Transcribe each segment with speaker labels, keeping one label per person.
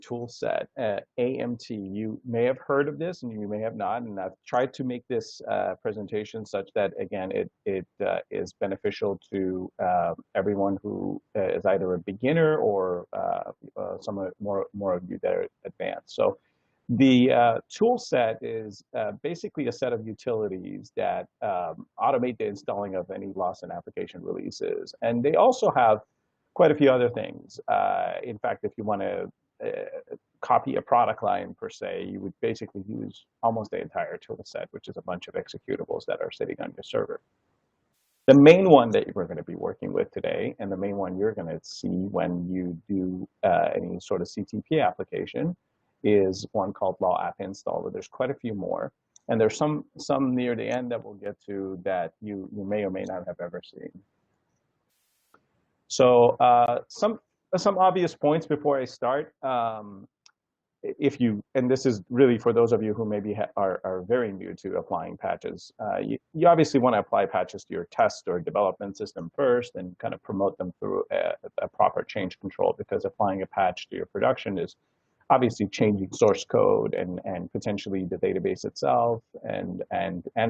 Speaker 1: tool set, AMT. You may have heard of this and you may have not, and I've tried to make this presentation such that, again, it is beneficial to everyone who is either a beginner or some more of you that are advanced. So the tool set is basically a set of utilities that automate the installing of any Lawson application releases. And they also have quite a few other things. In fact, if you want to copy a product line per se, you would basically use almost the entire tool set, which is a bunch of executables that are sitting on your server. The main one that we're going to be working with today, and the main one you're going to see when you do any sort of CTP application, is one called Law App Installer. There's quite a few more, and there's some near the end that we'll get to that you may or may not have ever seen. So some obvious points before I start. If you, and this is really for those of you who maybe are very new to applying patches, you obviously want to apply patches to your test or development system first and kind of promote them through a proper change control, because applying a patch to your production is obviously changing source code and potentially the database itself and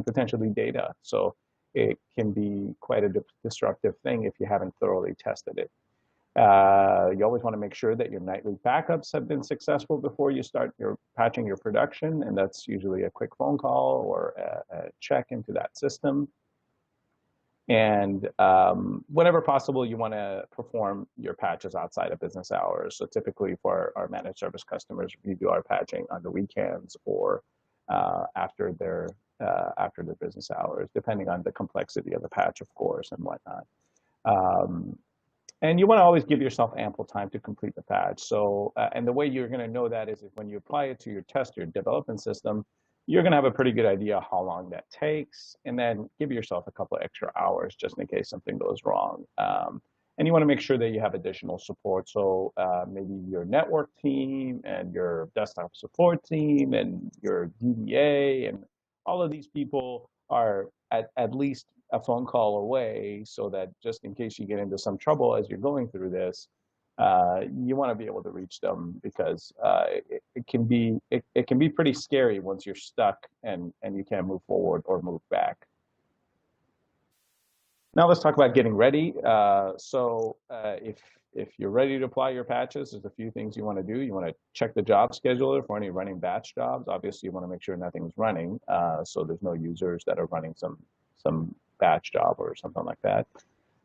Speaker 1: potentially data. So it can be quite a disruptive thing if you haven't thoroughly tested it. You always want to make sure that your nightly backups have been successful before you start patching your production, and that's usually a quick phone call or a check into that system. And whenever possible, you want to perform your patches outside of business hours. So typically for our managed service customers, we do our patching on the weekends or after their business hours, depending on the complexity of the patch, of course, and whatnot. And you want to always give yourself ample time to complete the patch. So, and the way you're going to know that is if when you apply it to your test, your development system, you're going to have a pretty good idea how long that takes, and then give yourself a couple of extra hours just in case something goes wrong. And you want to make sure that you have additional support. So maybe your network team and your desktop support team and your DBA and all of these people are at least a phone call away, so that just in case you get into some trouble as you're going through this, you want to be able to reach them, because it can be pretty scary once you're stuck and you can't move forward or move back. Now let's talk about getting ready. So if you're ready to apply your patches, there's a few things you want to do. You want to check the job scheduler for any running batch jobs. Obviously, you want to make sure nothing's running, so there's no users that are running some batch job or something like that.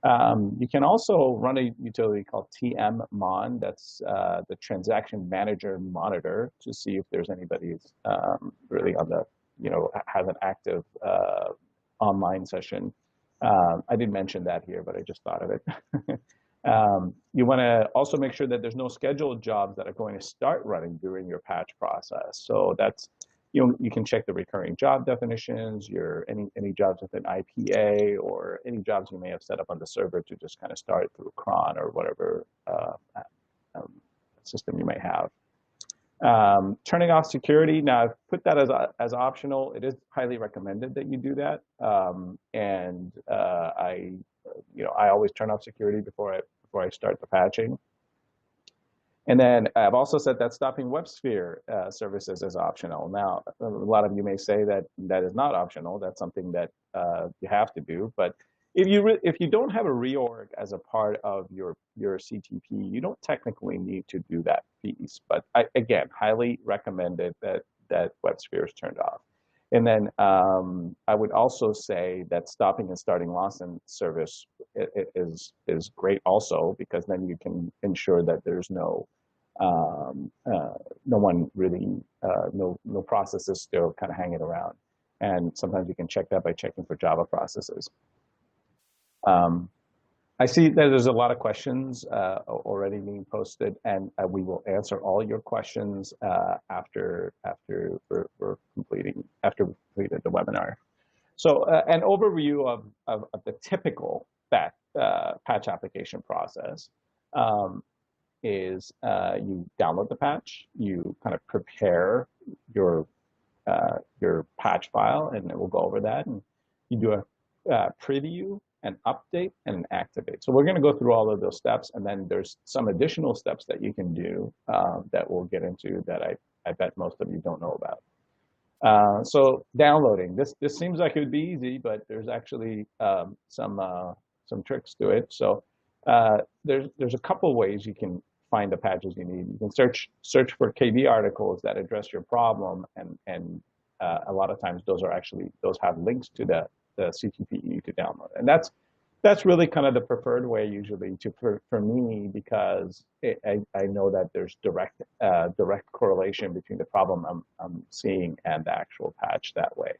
Speaker 1: You can also run a utility called tmmon. That's the Transaction Manager Monitor, to see if there's anybody who's really on the, has an active online session. I didn't mention that here, but I just thought of it. You want to also make sure that there's no scheduled jobs that are going to start running during your patch process. So that's, you can check the recurring job definitions, any jobs with an IPA, or any jobs you may have set up on the server to just kind of start through cron or whatever system you may have. Turning off security. Now, I've put that as optional. It is highly recommended that you do that. I always turn off security before I start the patching. And then I've also said that stopping WebSphere services is optional. Now, a lot of you may say that that is not optional. That's something that you have to do. But if you don't have a reorg as a part of your CTP, you don't technically need to do that piece. But again, highly recommended that WebSphere is turned off. And then I would also say that stopping and starting Lawson service is great also, because then you can ensure that there's no one really, no processes still kind of hanging around. And sometimes you can check that by checking for Java processes. I see that there's a lot of questions already being posted, and we will answer all your questions after we've completed the webinar. So an overview of the typical patch application process is you download the patch, you kind of prepare your patch file, and we'll go over that, and you do a preview, an update, and an activate. So we're going to go through all of those steps, and then there's some additional steps that you can do that we'll get into that I bet most of you don't know about. So downloading, this seems like it would be easy, but there's actually some tricks to it. So there's a couple ways you can find the patches you need. You can search for KB articles that address your problem, and a lot of times those have links to the CTP to download, and that's really kind of the preferred way usually for me, because I know that there's direct correlation between the problem I'm seeing and the actual patch that way.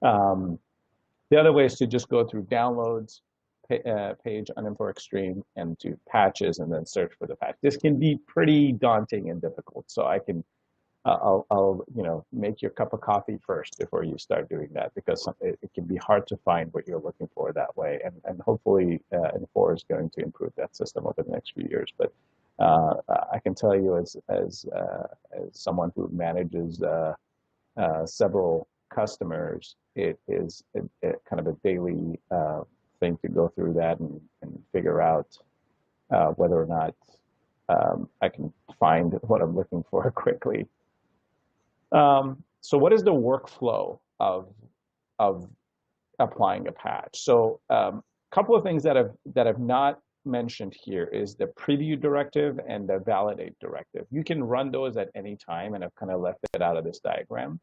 Speaker 1: The other way is to just go through downloads page on Info Extreme and to patches and then search for the patch. This can be pretty daunting and difficult, so I'll make your cup of coffee first before you start doing that, because it can be hard to find what you're looking for that way, and hopefully Info is going to improve that system over the next few years. But I can tell you as someone who manages several customers, it is kind of a daily thing to go through that and figure out whether or not I can find what I'm looking for quickly. So what is the workflow of applying a patch? So a couple of things that I've not mentioned here is the preview directive and the validate directive. You can run those at any time, and I've kind of left it out of this diagram.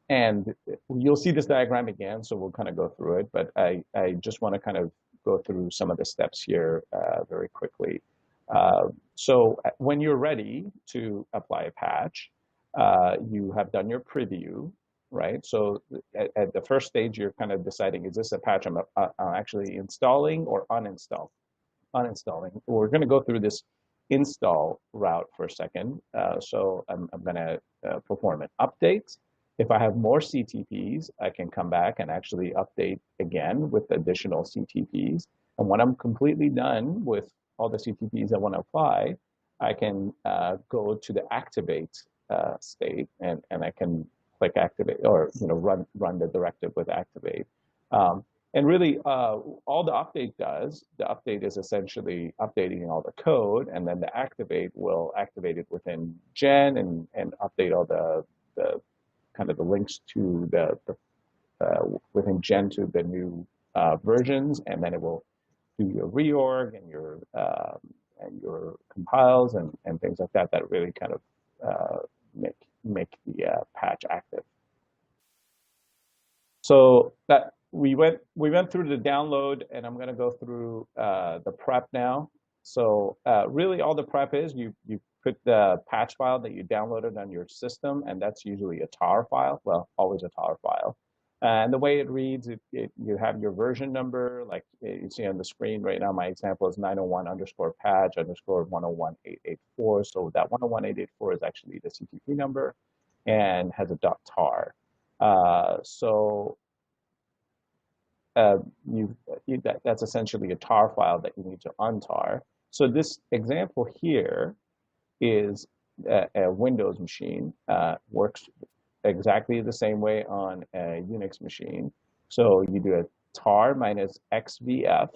Speaker 1: And you'll see this diagram again, so we'll kind of go through it, but I just want to kind of go through some of the steps here very quickly. So when you're ready to apply a patch, you have done your preview, right? So at the first stage, you're kind of deciding, is this a patch I'm actually installing or uninstalling? We're going to go through this install route for a second. So I'm going to perform an update. If I have more CTPs, I can come back and actually update again with additional CTPs. And when I'm completely done with all the CTPs I want to apply, I can go to the activate state, and I can click activate, or run the directive with activate. And really, all the update does, the update is essentially updating all the code, and then the activate will activate it within Gen and update all the kind of the links to the within Gen to the new versions, and then it will do your reorg and your compiles and things like that really kind of make the patch active. So that we went through the download, and I'm going to go through the prep now. So really, all the prep is you put the patch file that you downloaded on your system, and that's usually a tar file. Well, always a tar file. And the way it reads, you have your version number, like you see on the screen right now. My example is 901_patch_101884. So that 101884 is actually the CTP number and has a .tar. That's essentially a tar file that you need to untar. So this example here is a Windows machine, works exactly the same way on a Unix machine. So you do a tar minus xvf.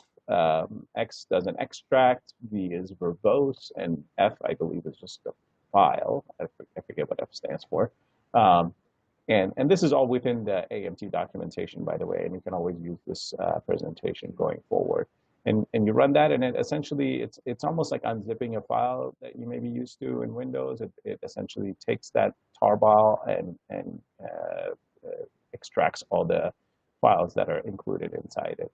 Speaker 1: X does an extract, V is verbose, and F, I believe, is just a file. I forget what F stands for. And this is all within the AMT documentation, by the way, and you can always use this presentation going forward. And you run that, and essentially it's almost like unzipping a file that you may be used to in Windows. It essentially takes that tar file and extracts all the files that are included inside it.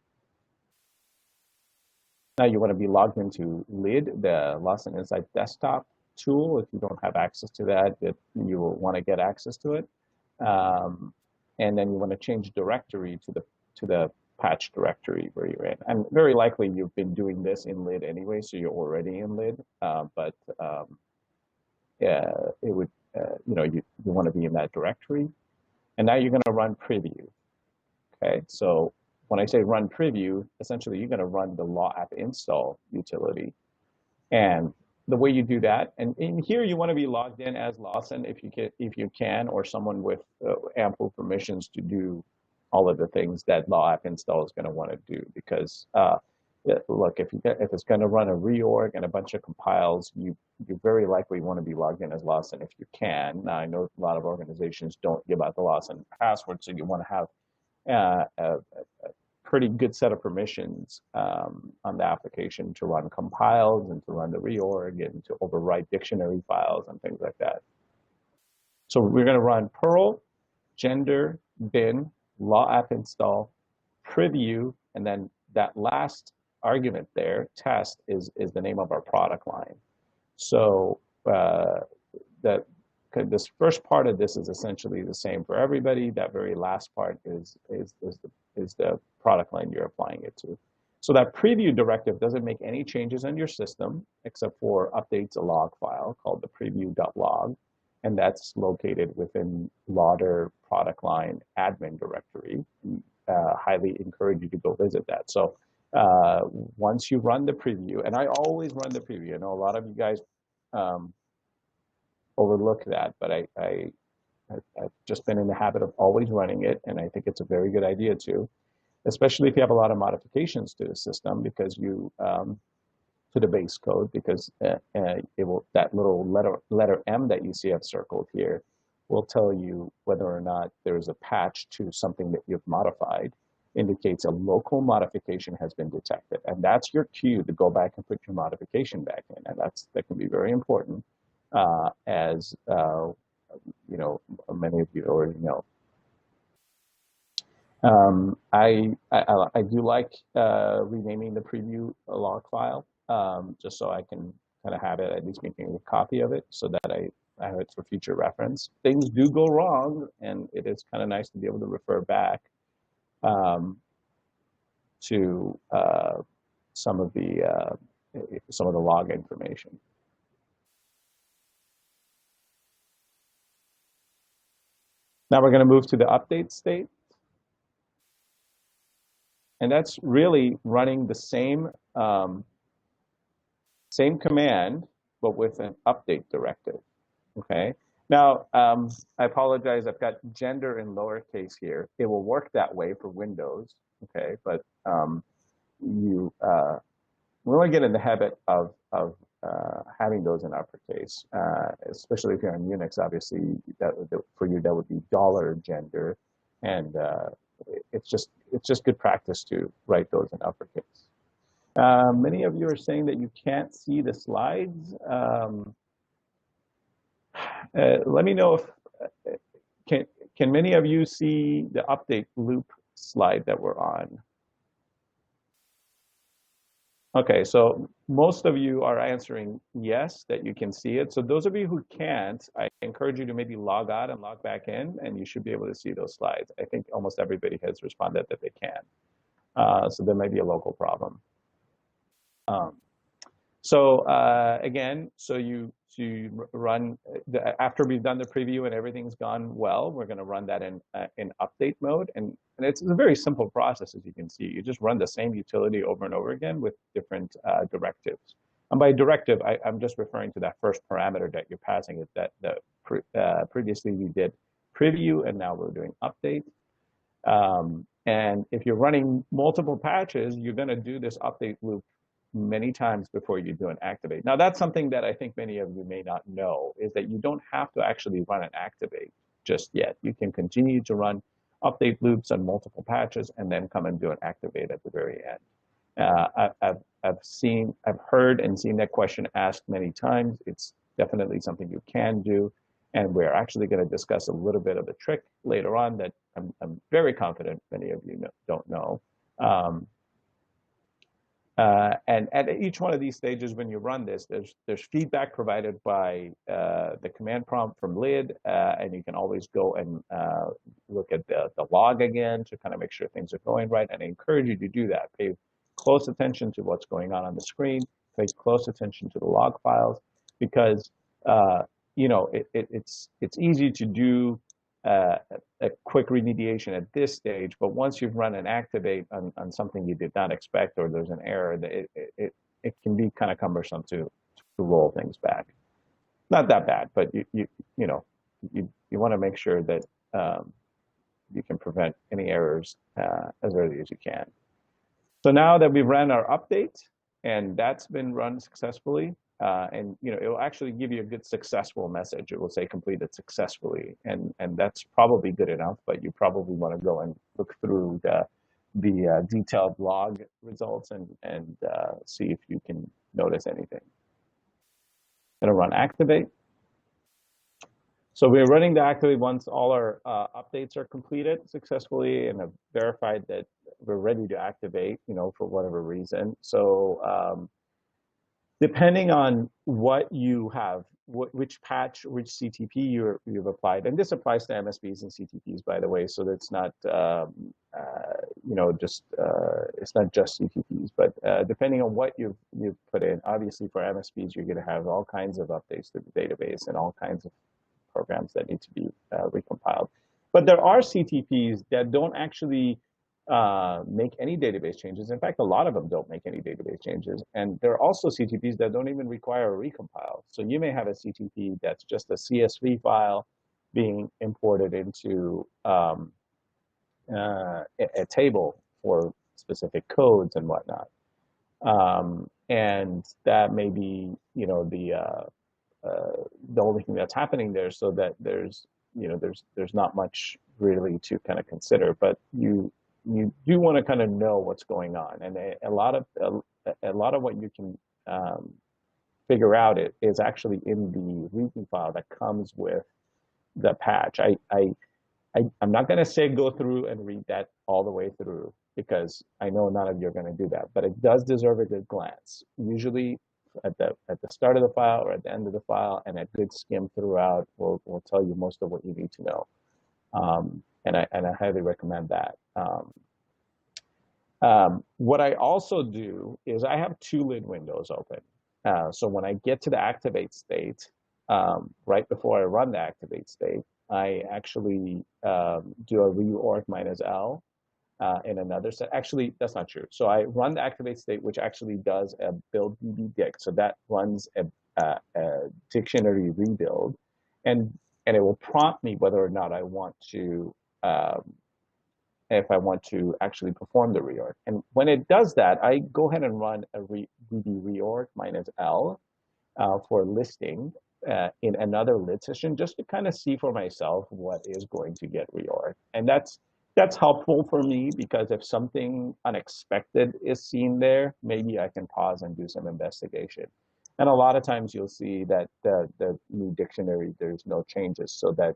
Speaker 1: Now you want to be logged into LID, the Lawson Insight Desktop tool. If you don't have access to that, you will want to get access to it. And then you want to change directory to the patch directory where you're in. And very likely you've been doing this in LID anyway, so you're already in LID. It would you want to be in that directory. And now you're going to run preview. Okay, so when I say run preview, essentially you're going to run the law app install utility. And the way you do that, and in here you want to be logged in as Lawson if you can, or someone with ample permissions to do all of the things that law app install is going to want to do. Because look, if it's going to run a reorg and a bunch of compiles, you very likely want to be logged in as Lawson if you can. Now, I know a lot of organizations don't give out the Lawson password, so you want to have a pretty good set of permissions on the application to run compiles and to run the reorg and to overwrite dictionary files and things like that. So we're going to run Perl, gender, bin, law app install, preview, and then that last argument there, test, is the name of our product line. So this first part of this is essentially the same for everybody. That very last part is the product line you're applying it to. So that preview directive doesn't make any changes on your system except for updates a log file called the preview.log, and that's located within Lauder product line admin directory. Highly encourage you to go visit that. So once you run the preview, and I always run the preview. I know a lot of you guys overlook that, but I've just been in the habit of always running it, and I think it's a very good idea too, especially if you have a lot of modifications to the system, because you to the base code, because that little letter M that you see I've circled here will tell you whether or not there's a patch to something that you've modified. Indicates a local modification has been detected, and that's your cue to go back and put your modification back in, and that can be very important, as you know, many of you already know. I do like renaming the preview log file, just so I can kind of have it, at least making a copy of it, so that I have it for future reference. Things do go wrong, and it is kind of nice to be able to refer back to some of the log information. Now we're going to move to the update state, and that's really running the same same command but with an update directive. Okay. Now, I apologize, I've got gender in lowercase here. It will work that way for Windows, okay, but we want to get in the habit of having those in uppercase, especially if you're on Unix. Obviously, for you that would be $gender, and it's just good practice to write those in uppercase. Many of you are saying that you can't see the slides. Let me know if can many of you see the update loop slide that we're on? Okay, so most of you are answering yes, that you can see it. So those of you who can't, I encourage you to maybe log out and log back in, and you should be able to see those slides. I think almost everybody has responded that they can. So there may be a local problem. Again, so you run after we've done the preview and everything's gone well, we're going to run that in update mode, and it's a very simple process, as you can see. You just run the same utility over and over again with different directives. And by directive, I'm just referring to that first parameter that you're passing it. That previously we did preview, and now we're doing update. And if you're running multiple patches, you're going to do this update loop many times before you do an activate. Now, that's something that I think many of you may not know, is that you don't have to actually run an activate just yet. You can continue to run update loops on multiple patches and then come and do an activate at the very end. I've heard and seen that question asked many times. It's definitely something you can do, and we're actually going to discuss a little bit of a trick later on that I'm very confident many of you don't know. And at each one of these stages, when you run this, there's feedback provided by the command prompt from lid, and you can always go and look at the log again to kind of make sure things are going right. And I encourage you to do that. Pay close attention to what's going on the screen. Pay close attention to the log files, because you know, it's easy to do a quick remediation at this stage, but once you've run an activate on something you did not expect, or there's an error, it can be kind of cumbersome to roll things back. Not that bad, but you know, you want to make sure that you can prevent any errors as early as you can. So now that we've ran our update and that's been run successfully, and it will actually give you a good successful message. It will say completed successfully, and that's probably good enough. But you probably want to go and look through the detailed log results and see if you can notice anything. Gonna run activate. So we're running the activate once all our updates are completed successfully and have verified that we're ready to activate, for whatever reason. So depending on what you have, which patch, which CTP you've applied, and this applies to MSPs and CTPs, by the way, so that's not, it's not just CTPs, but depending on what you've put in, obviously for MSPs, you're going to have all kinds of updates to the database and all kinds of programs that need to be recompiled. But there are CTPs that don't actually make any database changes. In fact, a lot of them don't make any database changes. And there are also CTPs that don't even require a recompile. So you may have a CTP that's just a CSV file being imported into a table for specific codes and whatnot. And that may be, the only thing that's happening there, so that there's not much really to kind of consider, but you do want to kind of know what's going on, and a lot of what you can figure out is actually in the readme file that comes with the patch. I'm not going to say go through and read that all the way through, because I know none of you are going to do that, but it does deserve a good glance. Usually at the start of the file or at the end of the file, and a good skim throughout will tell you most of what you need to know. And I highly recommend that. What I also do is I have two lid windows open. So when I get to the activate state, right before I run the activate state, I actually do a reorg -L in another set. Actually, that's not true. So I run the activate state, which actually does a build db-dict. So that runs a dictionary rebuild, and it will prompt me whether or not I want to, if I want to actually perform the reorg. And when it does that, I go ahead and run a db reorg -L for listing in another lid session, just to kind of see for myself what is going to get reorged. And that's helpful for me, because if something unexpected is seen there, maybe I can pause and do some investigation. And a lot of times you'll see that the new dictionary, there's no changes, so that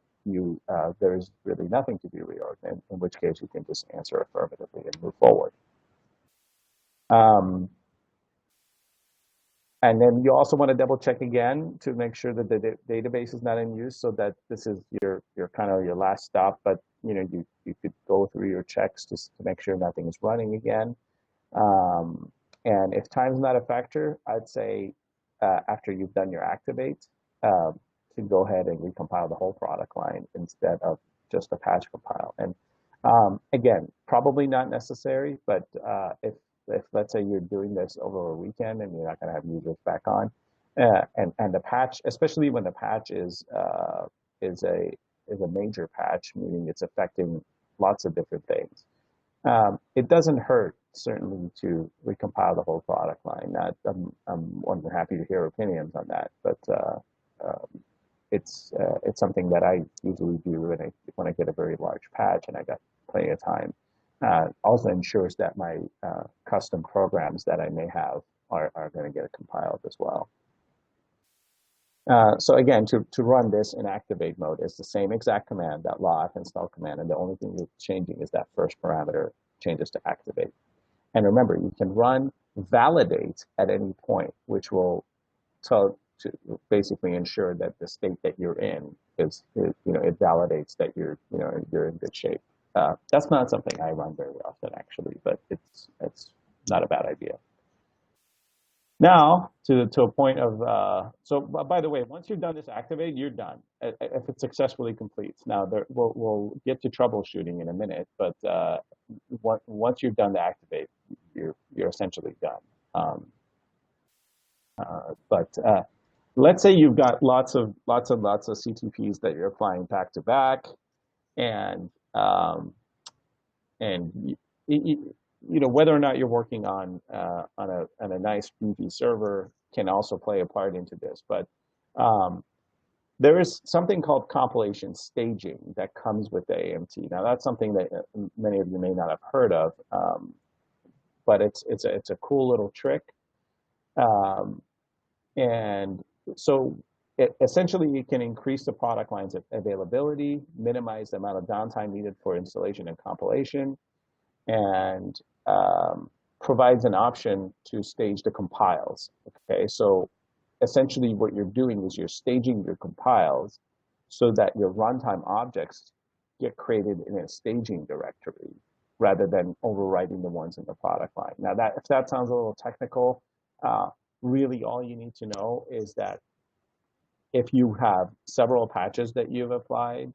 Speaker 1: there's really nothing to be reorged, in which case you can just answer affirmatively and move forward. And then you also want to double check again to make sure that the database is not in use, so that this is your kind of your last stop. But you could go through your checks just to make sure nothing is running again. And if time's not a factor, I'd say after you've done your activate, to go ahead and recompile the whole product line instead of just a patch compile. And again, probably not necessary, but if let's say you're doing this over a weekend and you're not going to have users back on, and the patch, especially when the patch is a major patch, meaning it's affecting lots of different things, it doesn't hurt certainly to recompile the whole product line. I'm more than happy to hear opinions on that, but it's something that I usually do when I get a very large patch and I got plenty of time. Also ensures that my custom programs that I may have are going to get compiled as well. So again, to run this in activate mode, it's the same exact command, that log install command, and the only thing that's changing is that first parameter changes to activate. And remember, you can run validate at any point, which will to basically ensure that the state that you're in is it validates that you're in good shape. That's not something I run very often, actually, but it's not a bad idea. Now, to a point of, so by the way, once you've done this activate, you're done, if it successfully completes. Now, we'll get to troubleshooting in a minute, but once you've done the activate, you're essentially done. But let's say you've got lots of CTPs that you're applying back to back, and Um, and you know, whether or not you're working on a nice beefy server can also play a part into this. But um, there is something called compilation staging that comes with the AMT. Now that's something that many of you may not have heard of, but it's a cool little trick. Um, and so essentially, you can increase the product line's availability, minimize the amount of downtime needed for installation and compilation, and provides an option to stage the compiles. Okay, so essentially what you're doing is you're staging your compiles so that your runtime objects get created in a staging directory rather than overwriting the ones in the product line. Now that if that sounds a little technical, uh, really all you need to know is that if you have several patches that you've applied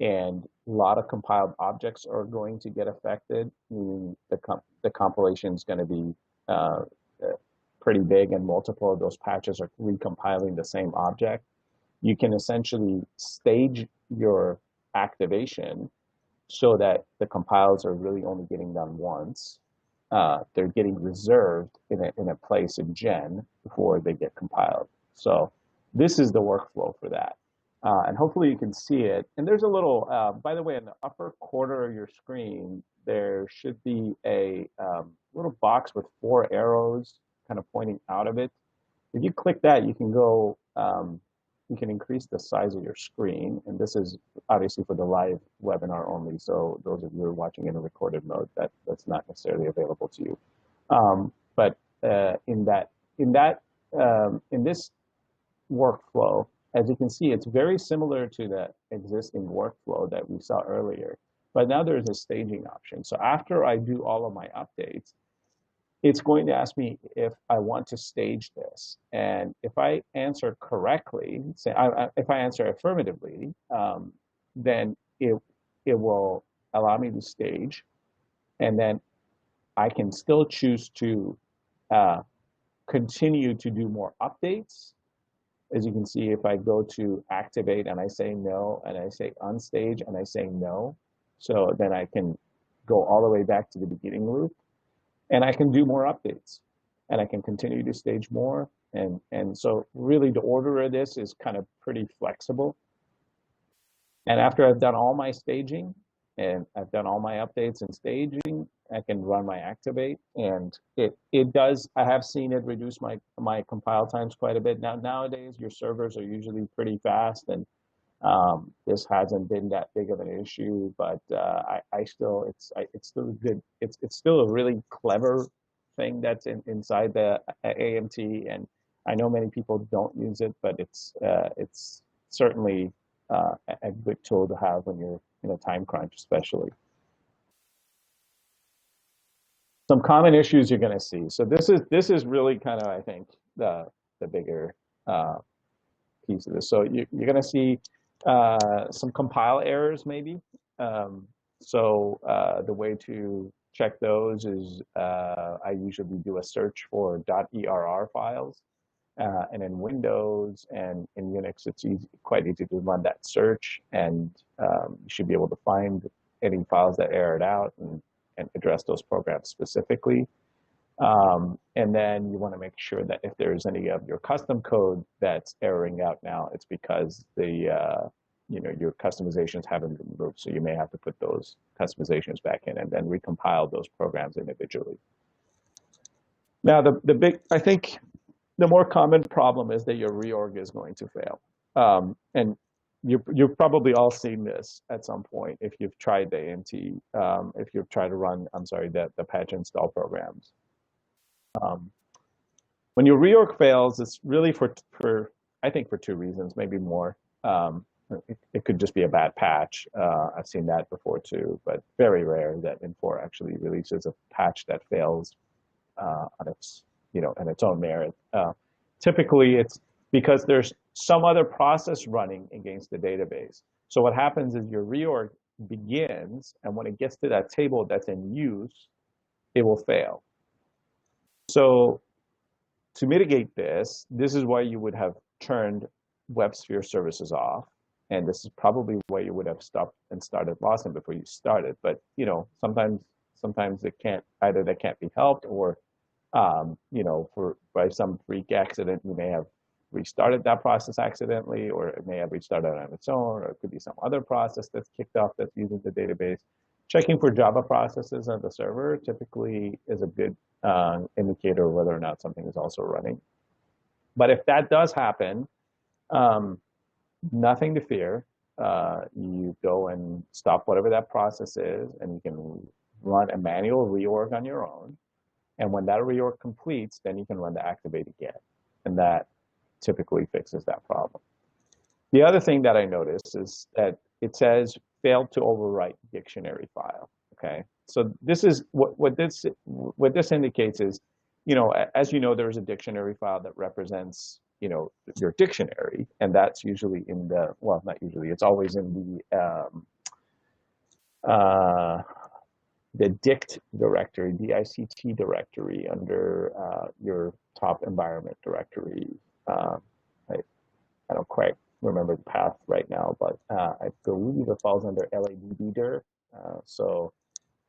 Speaker 1: and a lot of compiled objects are going to get affected, meaning the compilation is going to be uh, uh, pretty big and multiple of those patches are recompiling the same object, you can essentially stage your activation so that the compiles are really only getting done once. They're getting reserved in a place in Gen before they get compiled. So this is the workflow for that. And hopefully you can see it. And there's a little, by the way, in the upper corner of your screen, there should be a little box with 4 arrows kind of pointing out of it. If you click that, you can go, you can increase the size of your screen. And this is obviously for the live webinar only. So those of you who are watching in a recorded mode, that's not necessarily available to you. But in this workflow, as you can see, it's very similar to the existing workflow that we saw earlier. But now there's a staging option. So after I do all of my updates, it's going to ask me if I want to stage this. And if I answer correctly, if I answer affirmatively, then it will allow me to stage. And then I can still choose to uh, continue to do more updates. As you can see, if I go to activate and I say no, and I say unstage and I say no, so then I can go all the way back to the beginning loop and I can do more updates and I can continue to stage more. And so really the order of this is kind of pretty flexible. And after I've done all my staging and I've done all my updates and staging, I can run my activate, and it does. I have seen it reduce my compile times quite a bit. Now nowadays your servers are usually pretty fast, and this hasn't been that big of an issue. But I still it's still good. It's still a really clever thing that's inside the AMT, and I know many people don't use it, but it's certainly a good tool to have when you're in a time crunch, especially. Some common issues you're going to see. So this is really kind of, I think, the bigger uh, piece of this. So you're going to see some compile errors maybe. The way to check those is I usually do a search for .err files. And in Windows and in Unix, it's quite easy to run that search, and you should be able to find any files that errored out and address those programs specifically. And then you want to make sure that if there's any of your custom code that's erroring out now, it's because your customizations haven't been moved. So you may have to put those customizations back in and then recompile those programs individually. Now, I think the more common problem is that your reorg is going to fail. And you've probably all seen this at some point if you've tried the AMT, if you've tried to run, I'm sorry, the patch install programs. When your reorg fails, it's really I think for 2 reasons, maybe more. It could just be a bad patch. I've seen that before too, but very rare that Infor actually releases a patch that fails on its own merit. Typically, it's because there's some other process running against the database. So what happens is your reorg begins, and when it gets to that table that's in use, it will fail. So to mitigate this is why you would have turned WebSphere services off. and this is probably where you would have stopped and started Lawson before you started. But sometimes it can't either that can't be helped, or for by some freak accident, you may have restarted that process accidentally, or it may have restarted on its own, or it could be some other process that's kicked off that's using the database. Checking for Java processes on the server typically is a good indicator of whether or not something is also running. But if that does happen, nothing to fear. You go and stop whatever that process is, and you can run a manual reorg on your own. And when that reorg completes, then you can run the activate again. And that typically fixes that problem. The other thing that I noticed is that it says failed to overwrite dictionary file. Okay, so this is what this indicates is, as you know, there's a dictionary file that represents your dictionary, and that's usually in the, well, not usually, it's always in the dict directory, DICT directory, under your top environment directory. I don't quite remember the path right now, but I believe it falls under LADB-dir. So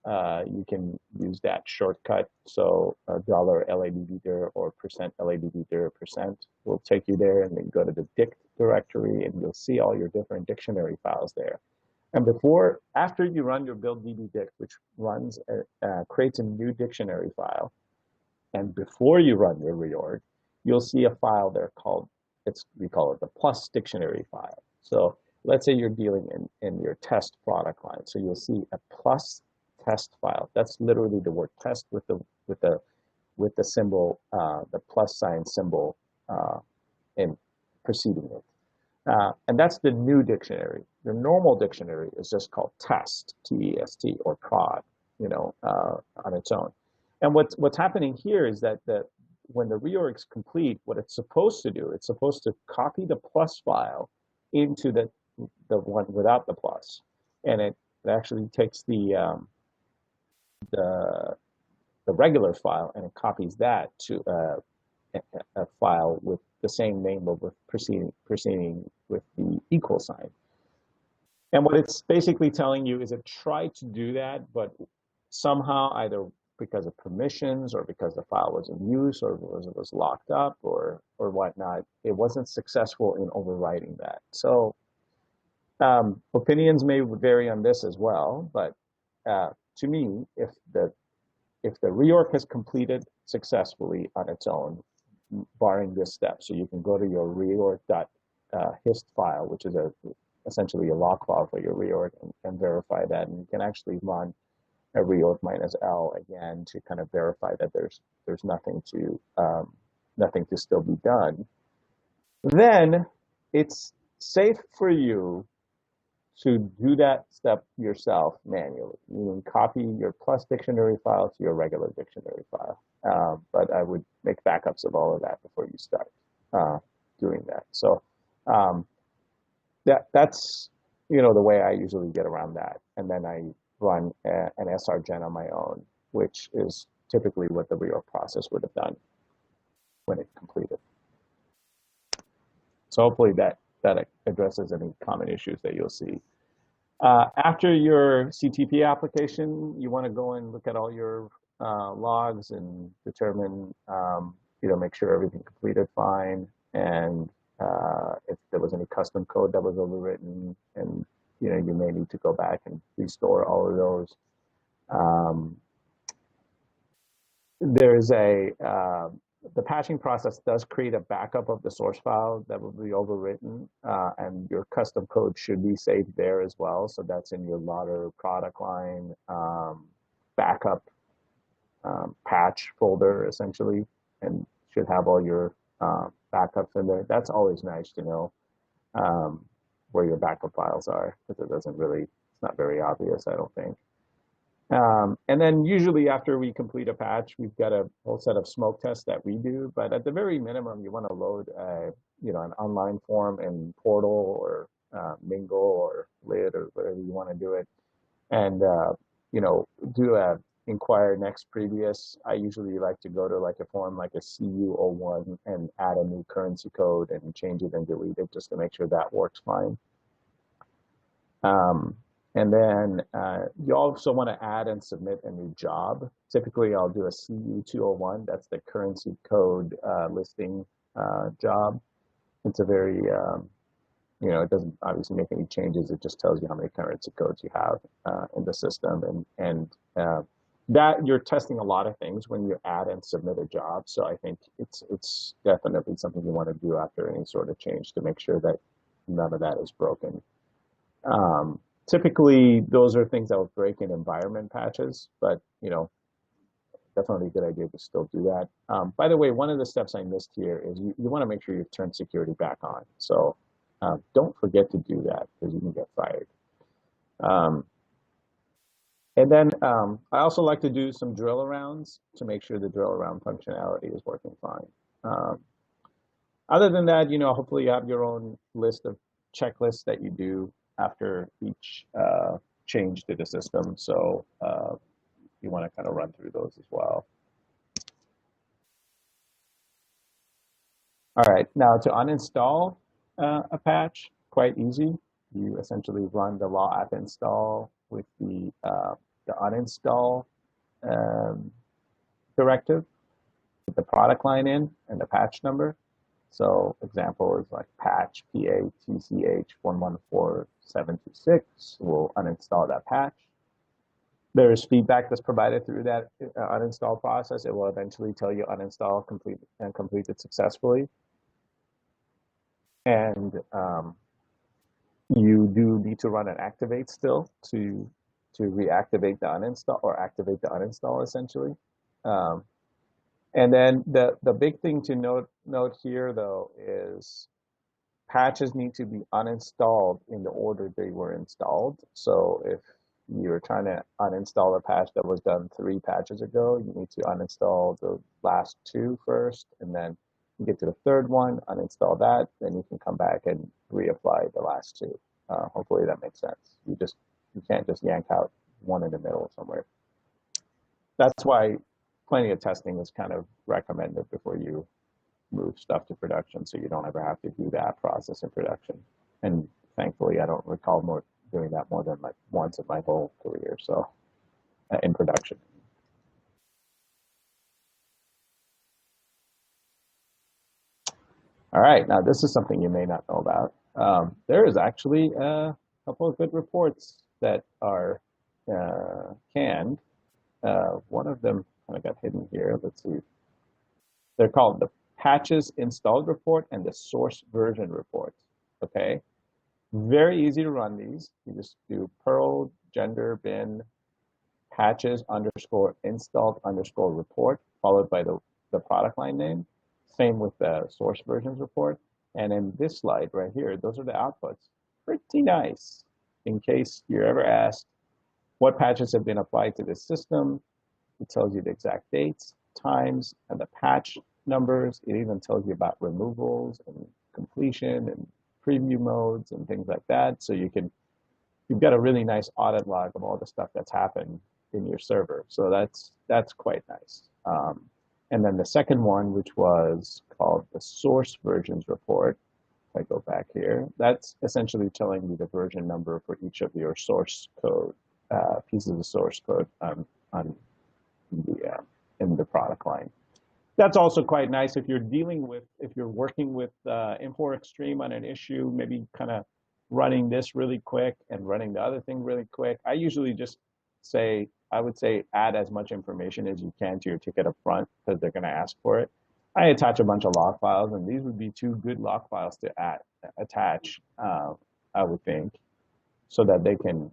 Speaker 1: you can use that shortcut. So $LADB-dir or %LADB-dir percent will take you there, and then go to the dict directory, and you'll see all your different dictionary files there. And after you run your build dbdict, which creates a new dictionary file, and before you run your reorg, you'll see a file there called, we call it the plus dictionary file. So let's say you're dealing in your test product line. So you'll see a plus test file. That's literally the word test with the symbol, the plus sign symbol in preceding it. And that's the new dictionary. The normal dictionary is just called test, T-E-S-T, or prod, on its own. And what's happening here is that when the reorg is complete, what it's supposed to do, it's supposed to copy the plus file into the one without the plus, and it actually takes the regular file, and it copies that to a file with the same name, but with proceeding with the equal sign. And what it's basically telling you is it tried to do that, but somehow, either because of permissions, or because the file was in use, or it was locked up, or whatnot, it wasn't successful in overwriting that. So opinions may vary on this as well, but to me, if the reorg has completed successfully on its own, barring this step, so you can go to your reorg.hist file, which is essentially a log file for your reorg, and verify that, and you can actually run a reorg -L again to kind of verify that there's nothing to still be done. Then it's safe for you to do that step yourself manually. You can copy your plus dictionary file to your regular dictionary file. But I would make backups of all of that before you start doing that. So that's the way I usually get around that. And then I run an srgen on my own, which is typically what the reorg process would have done when it completed. So hopefully that addresses any common issues that you'll see. After your CTP application, you want to go and look at all your logs and determine, make sure everything completed fine, and if there was any custom code that was overwritten, and you may need to go back and restore all of those. The patching process does create a backup of the source file that will be overwritten, and your custom code should be saved there as well. So that's in your Lauder product line backup patch folder, essentially, and should have all your backups in there. That's always nice to know where your backup files are, because it's not very obvious, I don't think. And then usually after we complete a patch, we've got a whole set of smoke tests that we do. But at the very minimum, you want to load an online form in Portal or Mingle or Lid or whatever you want to do it, and do a inquire next previous. I usually like to go to like a form like a CU01 and add a new currency code and change it and delete it, just to make sure that works fine. Um, and then you also want to add and submit a new job. Typically, I'll do a CU201. That's the currency code listing job. It's a very, it doesn't obviously make any changes. It just tells you how many currency codes you have in the system. And that you're testing a lot of things when you add and submit a job. So I think it's definitely something you want to do after any sort of change to make sure that none of that is broken. Um, Typically, those are things that will break in environment patches, but definitely a good idea to still do that. By the way, one of the steps I missed here is you want to make sure you've turned security back on. So don't forget to do that because you can get fired. Um, and then I also like to do some drill arounds to make sure the drill around functionality is working fine. Um, Other than that, hopefully you have your own list of checklists that you do after each change to the system. So you want to kind of run through those as well. All right, now to uninstall a patch, quite easy. You essentially run the raw app install with the uninstall um, directive, with the product line in and the patch number. So example is like patch PATCH114726. We'll uninstall that patch. There is feedback that's provided through that uninstall process. It will eventually tell you uninstall complete and completed successfully. And you do need to run an activate still to reactivate the uninstall or activate the uninstall essentially. Um, and then the big thing to note here though is patches need to be uninstalled in the order they were installed. So if you're trying to uninstall a patch that was done 3 patches ago, you need to uninstall the last 2 first, and then you get to the third one, uninstall that, then you can come back and reapply the last 2. Hopefully that makes sense. You can't just yank out one in the middle somewhere. That's why plenty of testing is kind of recommended before you move stuff to production, so you don't ever have to do that process in production. And thankfully, I don't recall doing that more than like once in my whole career. So in production. All right, now this is something you may not know about. There is actually a couple of good reports that are canned. One of them kind of got hidden here. Let's see. They're called the patches installed report and the source version report. Okay, very easy to run these. You just do Perl gender bin patches underscore installed underscore report followed by the product line name. Same with the source versions report. And in this slide right here, those are the outputs. Pretty nice. In case you're ever asked what patches have been applied to this system, it tells you the exact dates, times, and the patch numbers. It even tells you about removals and completion and preview modes and things like that. So you've got a really nice audit log of all the stuff that's happened in your server. So that's quite nice. And then the second one, which was called the source versions report, if I go back here, that's essentially telling you the version number for each of your source code, pieces of source code on in the product line. That's also quite nice if you're working with import extreme on an issue, maybe kind of running this really quick and running the other thing really quick. I usually just I would say add as much information as you can to your ticket up front because they're going to ask for it. I attach a bunch of log files, and these would be 2 good log files to attach, I would think, so that they can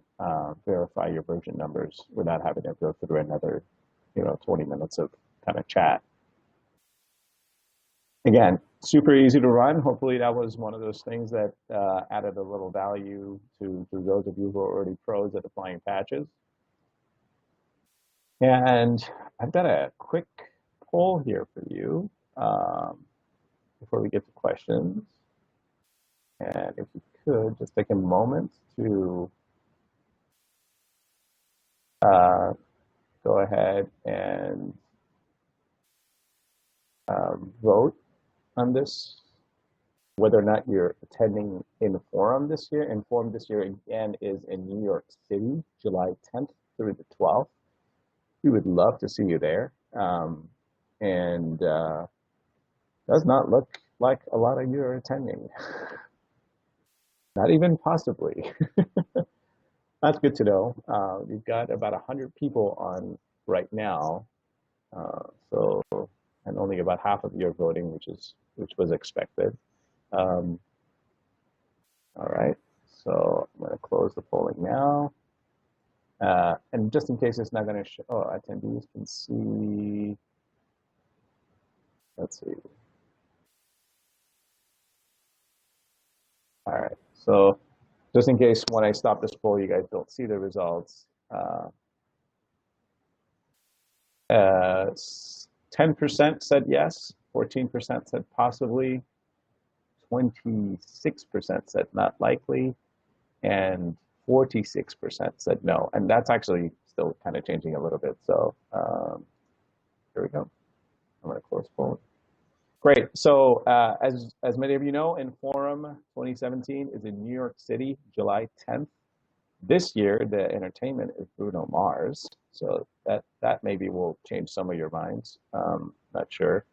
Speaker 1: verify your version numbers without having to go through another 20 minutes of kind of chat. Again, super easy to run. Hopefully that was one of those things that added a little value to those of you who are already pros at applying patches. And I've got a quick poll here for you before we get to questions. And if you could just take a moment to go ahead and vote on this whether or not you're attending Inforum this year. Inforum this year again is in New York City, July 10th through the 12th. We would love to see you there. And does not look like a lot of you are attending. Not even possibly. That's good to know. We've got about 100 people on right now. So, and only about half of you are voting, which was expected. All right, so I'm going to close the polling now. And just in case it's not going to show, attendees can see. Let's see. All right, so just in case when I stop this poll, you guys don't see the results. 10% said yes, 14% said possibly, 26% said not likely, and 46% said no. And that's actually still kind of changing a little bit. So here we go. I'm going to close polling. Great. So as many of you know, Inforum 2017 is in New York City, July 10th. This year, the entertainment is Bruno Mars. So that maybe will change some of your minds. Not sure.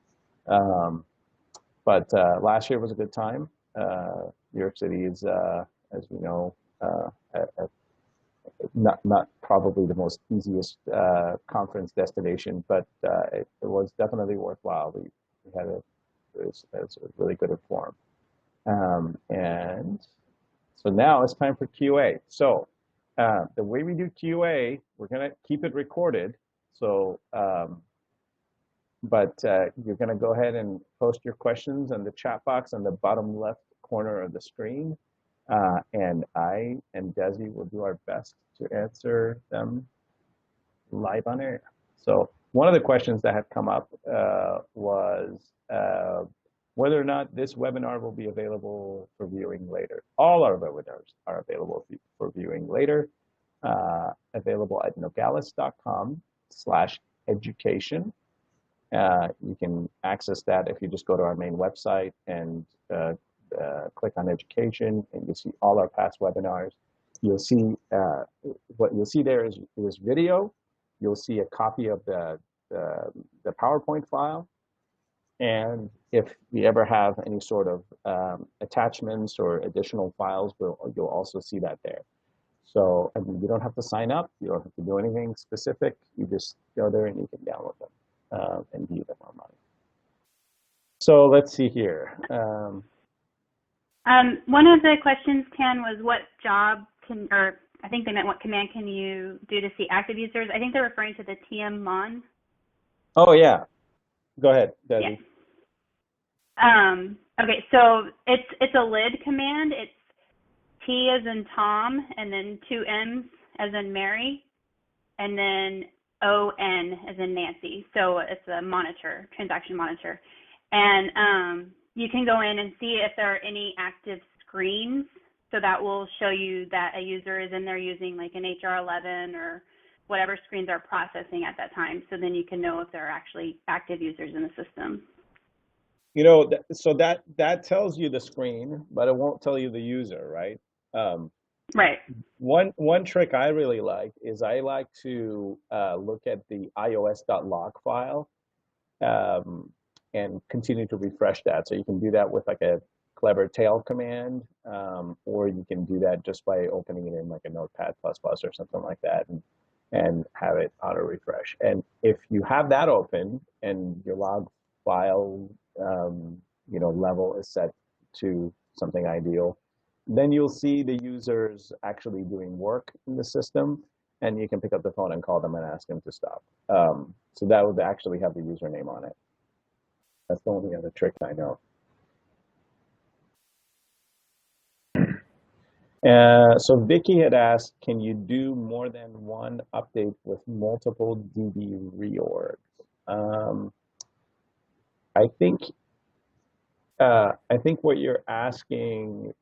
Speaker 1: But last year was a good time. New York City is, as we know, not probably the most easiest conference destination, but it was definitely worthwhile. We had it was a really good Inforum. And so now it's time for QA. So the way we do QA, we're going to keep it recorded. So, but you're going to go ahead and post your questions in the chat box on the bottom left corner of the screen. And I and Desi will do our best to answer them live on air. So one of the questions that had come up was whether or not this webinar will be available for viewing later. All our webinars are available for viewing later, available at nogales.com/education. You can access that if you just go to our main website and click on education, and you'll see all our past webinars. You'll see what you'll see there is video. You'll see a copy of the PowerPoint file. And if we ever have any sort of attachments or additional files, you'll also see that there. So I mean, you don't have to sign up. You don't have to do anything specific. You just go there and you can download them and view them online. So let's see here.
Speaker 2: One of the questions, Ken, was what job can, or I think they meant what command can you do to see active users? I think they're referring to the TM-mon.
Speaker 1: Oh, yeah. Go ahead, Desi.
Speaker 2: Yeah. Okay, so it's a lid command. It's T as in Tom, and then 2 M's as in Mary, and then ON as in Nancy. So it's a monitor, transaction monitor. And you can go in and see if there are any active screens. So that will show you that a user is in there using like an HR11 or whatever screens are processing at that time. So then you can know if there are actually active users in the system.
Speaker 1: You know, so that tells you the screen, but it won't tell you the user, right?
Speaker 2: Right.
Speaker 1: One trick I really like is I like to look at the ios.log file and continue to refresh that. So you can do that with like a clever tail command, or you can do that just by opening it in like a Notepad++ or something like that, and have it auto refresh. And if you have that open and your log file, level is set to something ideal, then you'll see the users actually doing work in the system, and you can pick up the phone and call them and ask them to stop. So that would actually have the username on it. That's the only other trick I know. So Vicky had asked, can you do more than one update with multiple DB reorgs? I think what you're asking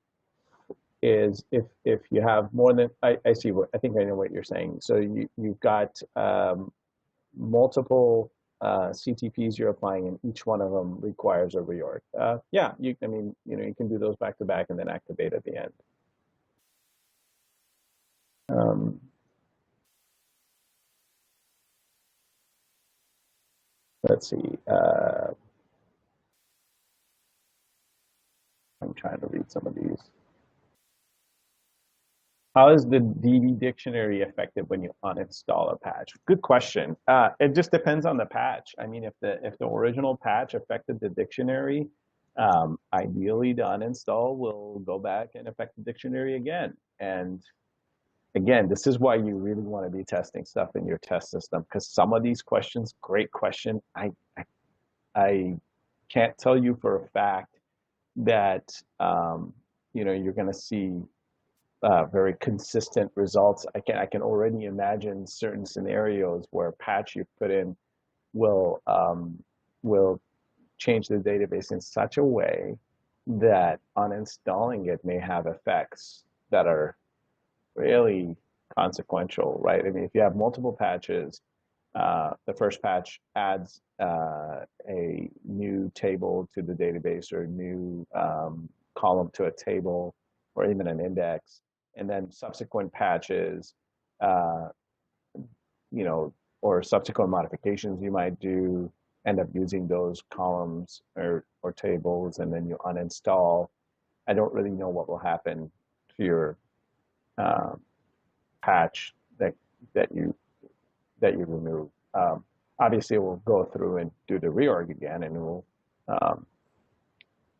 Speaker 1: is if you have more than, I see what, I think I know what you're saying. So you've got multiple CTPs you're applying, and each one of them requires a reorg. Yeah, I mean, you can do those back to back and then activate at the end. Um, let's see. I'm trying to read some of these. How is the DB dictionary affected when you uninstall a patch? Good question. It just depends on the patch. I mean, if the original patch affected the dictionary, ideally the uninstall will go back and affect the dictionary again. And again, this is why you really want to be testing stuff in your test system, because some of these questions, great question. I can't tell you for a fact that you're going to see very consistent results. I can already imagine certain scenarios where a patch you put in will change the database in such a way that uninstalling it may have effects that are really consequential, right? I mean, if you have multiple patches, the first patch adds a new table to the database or a new column to a table or even an index, and then subsequent patches, uh, or subsequent modifications you might do end up using those columns or tables, and then you uninstall. I don't really know what will happen to your uh, patch that you remove. Obviously, it will go through and do the reorg again, and it will um,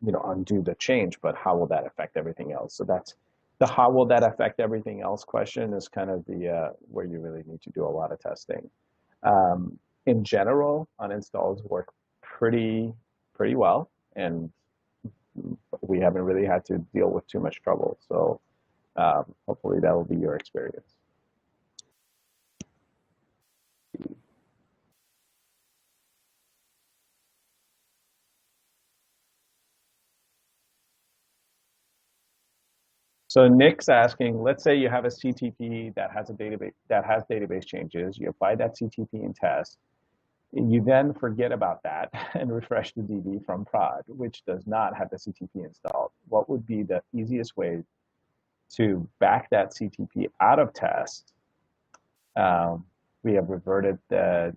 Speaker 1: undo the change. But how will that affect everything else? So that's the how will that affect everything else question is kind of the where you really need to do a lot of testing. In general, uninstalls work pretty well, and we haven't really had to deal with too much trouble. So hopefully that will be your experience. So Nick's asking, let's say you have a CTP that has database changes. You apply that CTP in test. You then forget about that and refresh the DB from prod, which does not have the CTP installed. What would be the easiest way to back that CTP out of test? We have reverted the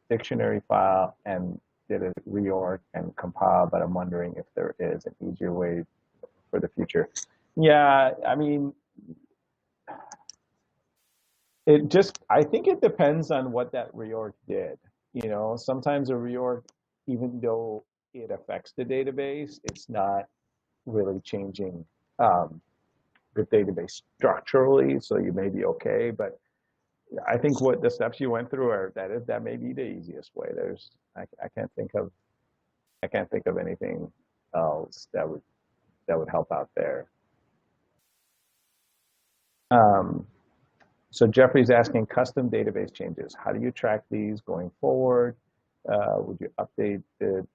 Speaker 1: dictionary file and did a reorg and compile, but I'm wondering if there is an easier way for the future. Yeah, I mean, I think it depends on what that reorg did. Sometimes a reorg, even though it affects the database, it's not really changing the database structurally, so you may be okay. But I think what the steps you went through that may be the easiest way. I can't think of anything else that would help out there. So Jeffrey's asking custom database changes. How do you track these going forward? Would you update the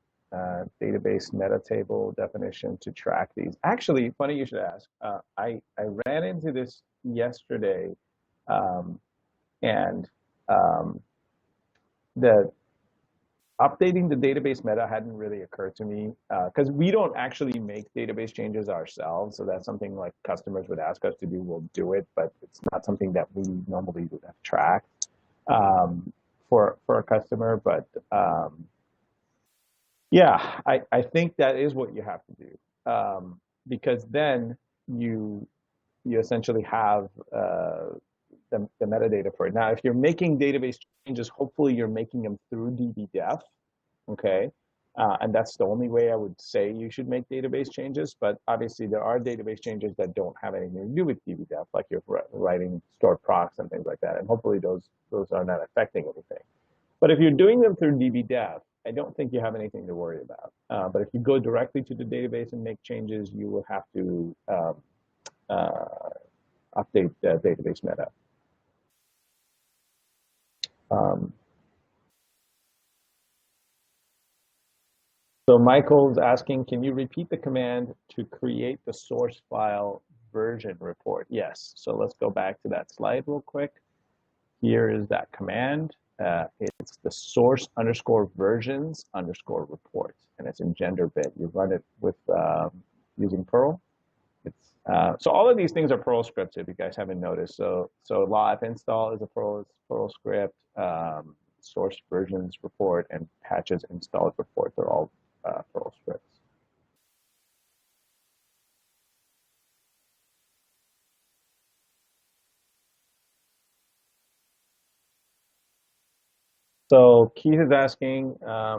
Speaker 1: database meta table definition to track these? Actually, funny you should ask. I ran into this yesterday, and the updating the database meta hadn't really occurred to me because we don't actually make database changes ourselves. So that's something like customers would ask us to do. We'll do it, but it's not something that we normally would have tracked for a customer. But yeah, I think that is what you have to do because then you essentially have the metadata for it. Now, if you're making database changes, hopefully you're making them through dbdef, okay? And that's the only way I would say you should make database changes. But obviously, there are database changes that don't have anything to do with dbdef, like you're writing stored procs and things like that. And hopefully those are not affecting anything. But if you're doing them through dbdef, I don't think you have anything to worry about. But if you go directly to the database and make changes, you will have to update the database meta. So Michael's asking, can you repeat the command to create the source file version report? Yes. So let's go back to that slide real quick. Here is that command. it's the source underscore versions underscore report, and it's in gender bit. You run it with using Perl. It's so all of these things are Perl scripts if you guys haven't noticed. So live install is a Perl script. Source versions report and patches installed report. They're all Perl scripts. So Keith is asking, I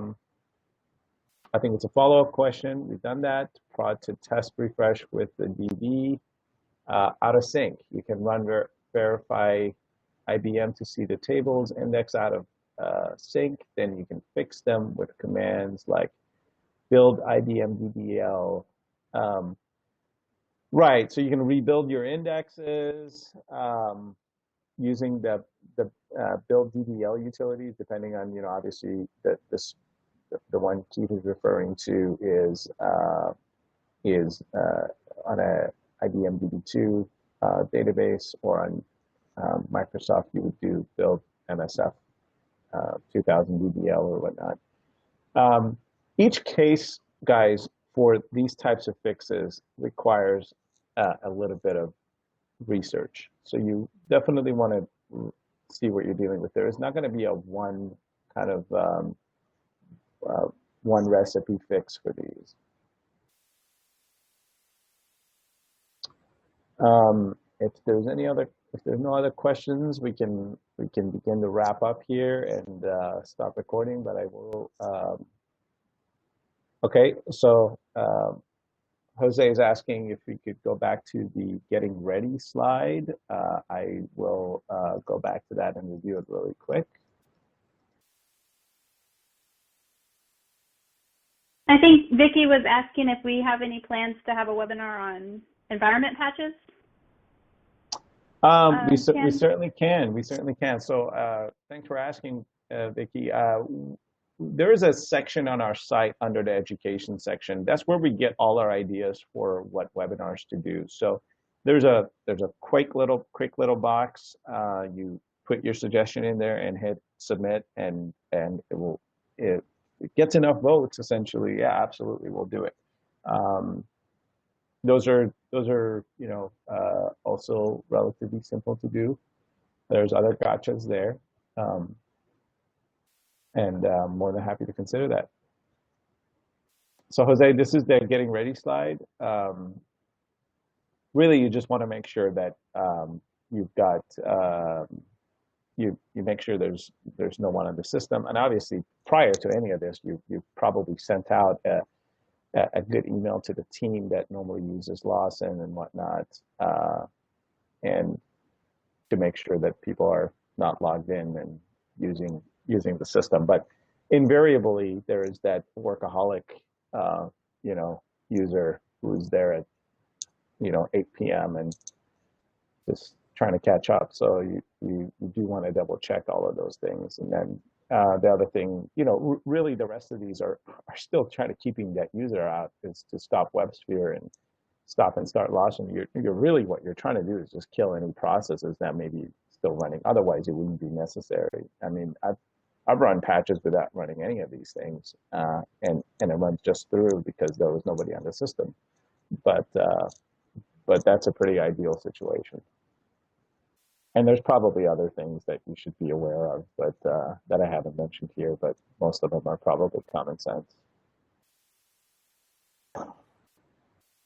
Speaker 1: think it's a follow-up question. We've done that. Prod to test refresh with the DB out of sync. You can run verify IBM to see the tables index out of sync. Then you can fix them with commands like build IBM DBL. Right, so you can rebuild your indexes using the build DBL utilities, depending on, obviously the one Keith is referring to is on a IBM DB2 database, or on Microsoft, you would do build MSF 2000 DBL or whatnot. Each case, guys, for these types of fixes requires a little bit of research. So you definitely want to see what you're dealing with. There is not going to be a one kind of one recipe fix for these. If there's no other questions, we can begin to wrap up here and stop recording. But I will. Okay, so Jose is asking if we could go back to the getting ready slide. I will go back to that and review it really quick.
Speaker 2: I think Vicky was asking if we have any plans to have a webinar on environment patches.
Speaker 1: We certainly can. We certainly can. So thanks for asking, Vicky. There is a section on our site under the education section. That's where we get all our ideas for what webinars to do. So there's a quick little box. You put your suggestion in there and hit submit, and it gets enough votes, essentially. Yeah, absolutely, we'll do it. Those are also relatively simple to do. There's other gotchas there. And more than happy to consider that. So Jose, this is the getting ready slide. Really, you just want to make sure that you've got you make sure there's no one on the system, and obviously prior to any of this, you probably sent out a good email to the team that normally uses Lawson and whatnot, and to make sure that people are not logged in and using the system. But invariably, there is that workaholic, user who's there at 8 p.m. and just trying to catch up. So you do want to double check all of those things. And then the other thing, really the rest of these are still trying to keeping that user out, is to stop WebSphere and stop and start Lawson. You're really, what you're trying to do is just kill any processes that may be still running. Otherwise, it wouldn't be necessary. I mean, I've run patches without running any of these things, and it runs just through because there was nobody on the system. But that's a pretty ideal situation. And there's probably other things that you should be aware of, but that I haven't mentioned here. But most of them are probably common sense.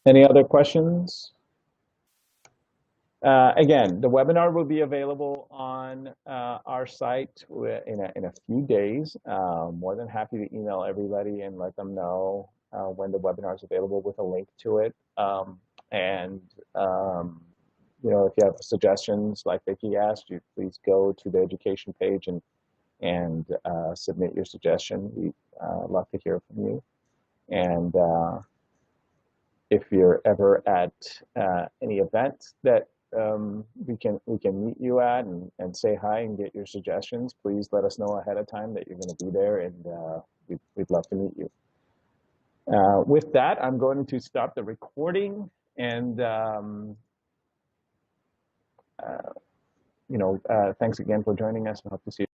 Speaker 1: Any other questions? Again, the webinar will be available on our site in a few days. More than happy to email everybody and let them know when the webinar is available with a link to it. If you have suggestions, like Vicky asked, you please go to the education page and submit your suggestion. We'd love to hear from you. And if you're ever at any event that we can meet you at and say hi and get your suggestions, please let us know ahead of time that you're going to be there, and we'd love to meet you. With that, I'm going to stop the recording, and thanks again for joining us, and hope to see you.